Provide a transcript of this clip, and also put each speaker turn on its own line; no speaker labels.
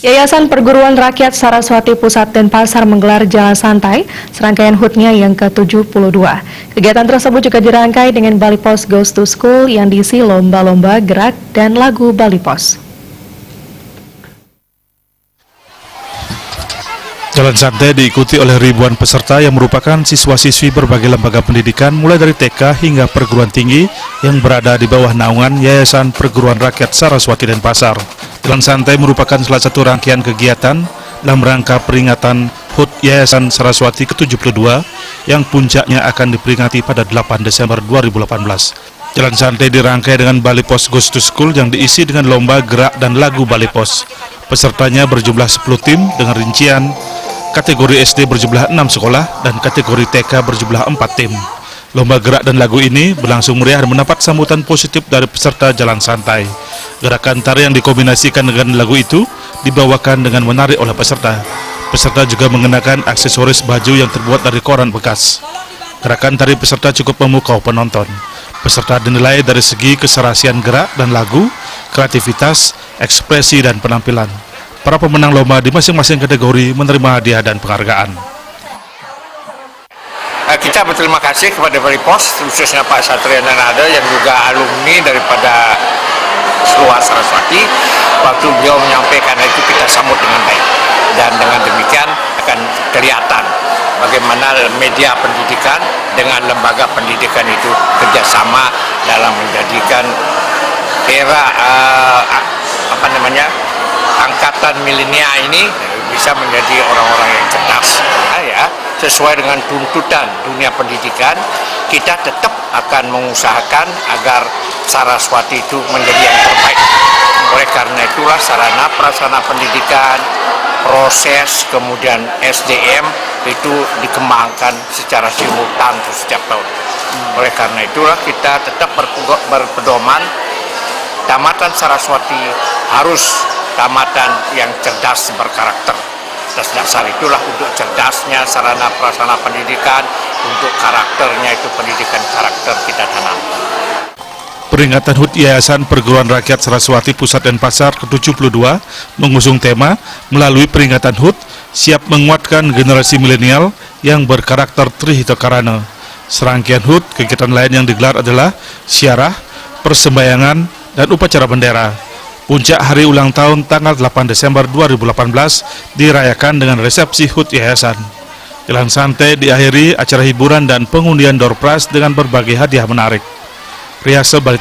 Yayasan Perguruan Rakyat Saraswati Pusat Denpasar menggelar Jalan Santai, serangkaian HUT-nya yang ke-72. Kegiatan tersebut juga dirangkai dengan Bali Pos Goes to School yang diisi lomba-lomba gerak dan lagu Bali Pos.
Jalan santai diikuti oleh ribuan peserta yang merupakan siswa-siswi berbagai lembaga pendidikan mulai dari TK hingga perguruan tinggi yang berada di bawah naungan Yayasan Perguruan Rakyat Saraswati Denpasar. Jalan santai merupakan salah satu rangkaian kegiatan dalam rangka peringatan HUT Yayasan Saraswati ke-72 yang puncaknya akan diperingati pada 8 Desember 2018. Jalan santai dirangkai dengan Bali Pos Goes to School yang diisi dengan lomba gerak dan lagu Bali Pos. Pesertanya berjumlah 10 tim dengan rincian kategori SD berjumlah 6 sekolah dan kategori TK berjumlah 4 tim. Lomba gerak dan lagu ini berlangsung meriah dan mendapat sambutan positif dari peserta jalan santai. Gerakan tari yang dikombinasikan dengan lagu itu dibawakan dengan menarik oleh peserta. Peserta juga mengenakan aksesoris baju yang terbuat dari koran bekas. Gerakan tari peserta cukup memukau penonton. Peserta dinilai dari segi keserasian gerak dan lagu, kreativitas, ekspresi, dan penampilan. Para pemenang lomba di masing-masing kategori menerima hadiah dan penghargaan.
Kita berterima kasih kepada Bali Pos, khususnya Pak Satria Nanada yang juga alumni daripada SLUA Saraswati. Waktu beliau menyampaikan itu kita sambut dengan baik. Dan dengan demikian akan kelihatan bagaimana media pendidikan dengan lembaga pendidikan itu kerjasama dalam menjadikan era angkatan milenial ini bisa menjadi orang-orang yang cerdas. Sesuai dengan tuntutan dunia pendidikan, kita tetap akan mengusahakan agar Saraswati itu menjadi yang terbaik. Oleh karena itulah sarana prasarana pendidikan, proses, kemudian SDM itu dikembangkan secara simultan setiap tahun. Oleh karena itulah kita tetap berpedoman tamatan Saraswati harus tamatan yang cerdas berkarakter. Atas dasar itulah untuk cerdasnya sarana prasarana pendidikan, untuk karakternya itu pendidikan karakter kita tanam.
Peringatan HUT Yayasan Perguruan Rakyat Saraswati Pusat Denpasar ke-72 mengusung tema melalui peringatan HUT siap menguatkan generasi milenial yang berkarakter Trihita Karana. Serangkaian HUT, kegiatan lain yang digelar adalah syarah, persembayangan, dan upacara bendera. Puncak hari ulang tahun tanggal 8 Desember 2018 dirayakan dengan resepsi HUT Yayasan. Jalan santai diakhiri acara hiburan dan pengundian door prize dengan berbagai hadiah menarik. Riasa Bali